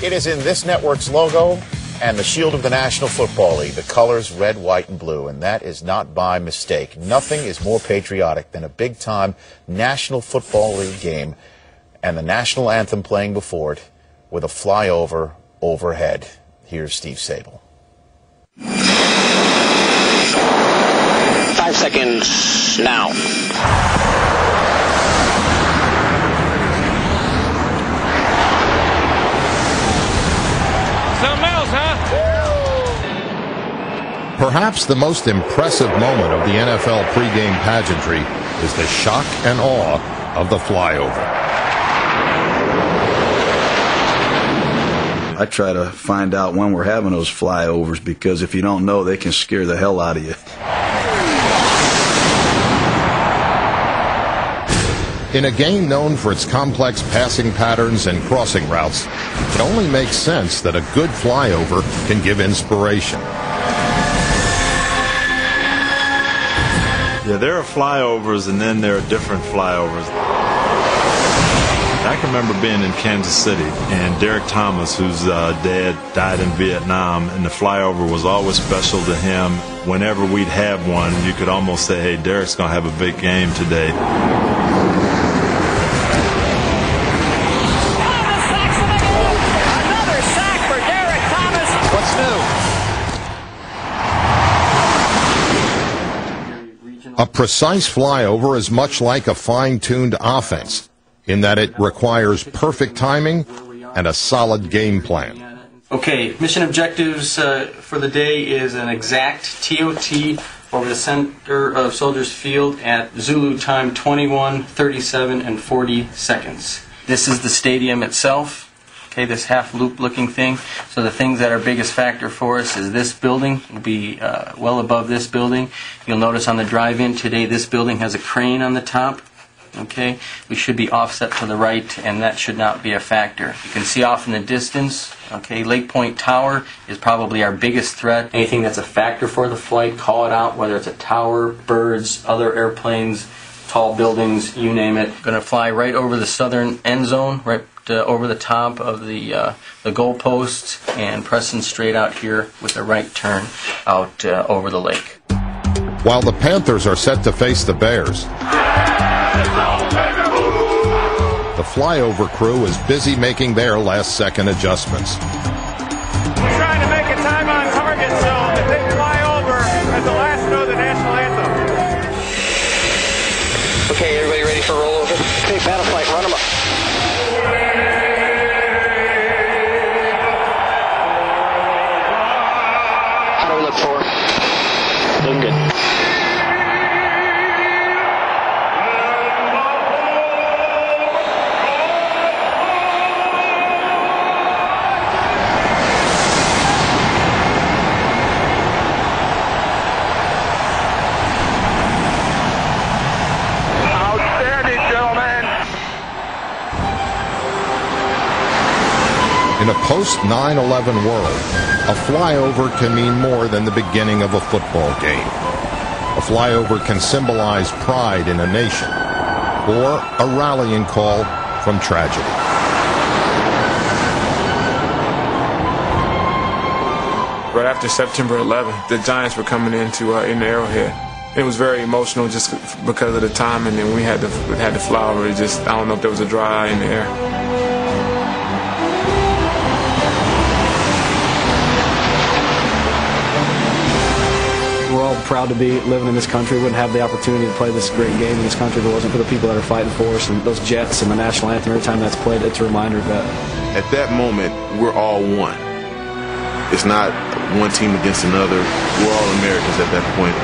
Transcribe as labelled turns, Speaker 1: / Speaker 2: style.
Speaker 1: It is in this network's logo and the shield of the National Football League, the colors red, white, and blue, and that is not by mistake. Nothing is more patriotic than a big-time National Football League game and the national anthem playing before it with a flyover overhead. Here's Steve Sable.
Speaker 2: 5 seconds now.
Speaker 3: Perhaps the most impressive moment of the NFL pregame pageantry is the shock and awe of the flyover.
Speaker 4: I try to find out when we're having those flyovers, because if you don't know, they can scare the hell out of you.
Speaker 3: In a game known for its complex passing patterns and crossing routes, it only makes sense that a good flyover can give inspiration.
Speaker 5: Yeah, there are flyovers, and then there are different flyovers. I can remember being in Kansas City, and Derek Thomas, whose dad died in Vietnam, and the flyover was always special to him. Whenever we'd have one, you could almost say, hey, Derek's going to have a big game today.
Speaker 6: Another sack for Derek Thomas.
Speaker 1: What's new?
Speaker 3: A precise flyover is much like a fine-tuned offense, in that it requires perfect timing and a solid game plan.
Speaker 7: Okay, mission objectives for the day is an exact TOT over the center of Soldiers Field at Zulu time 21, 37, and 40 seconds. This is the stadium itself. Okay, this half-loop looking thing. So the things that are biggest factor for us is this building will be well above this building. You'll notice on the drive-in today, this building has a crane on the top. Okay, we should be offset to the right, and that should not be a factor. You can see off in the distance, okay, Lake Point Tower is probably our biggest threat. Anything that's a factor for the flight, call it out, whether it's a tower, birds, other airplanes, tall buildings, you name it. Going to fly right over the southern end zone, right over the top of the goalposts, and pressing straight out here with a right turn out over the lake.
Speaker 3: While the Panthers are set to face the Bears, the flyover crew is busy making their last-second adjustments.
Speaker 8: We're trying to make a time on target zone that they fly over as the last note of the national anthem.
Speaker 2: Okay, everybody ready for rollover? Okay, battle flight, run them up. How do we look for? Looking good.
Speaker 3: In a post-9/11 world, a flyover can mean more than the beginning of a football game. A flyover can symbolize pride in a nation, or a rallying call from tragedy.
Speaker 9: Right after September 11th, the Giants were coming into in the Arrowhead. It was very emotional just because of the time, and then we had to fly over. It just, I don't know if there was a dry eye in the air.
Speaker 10: We're all proud to be living in this country. We wouldn't have the opportunity to play this great game in this country if it wasn't for the people that are fighting for us, and those Jets and the national anthem. Every time that's played, it's a reminder of that.
Speaker 11: At that moment, we're all one. It's not one team against another. We're all Americans at that point.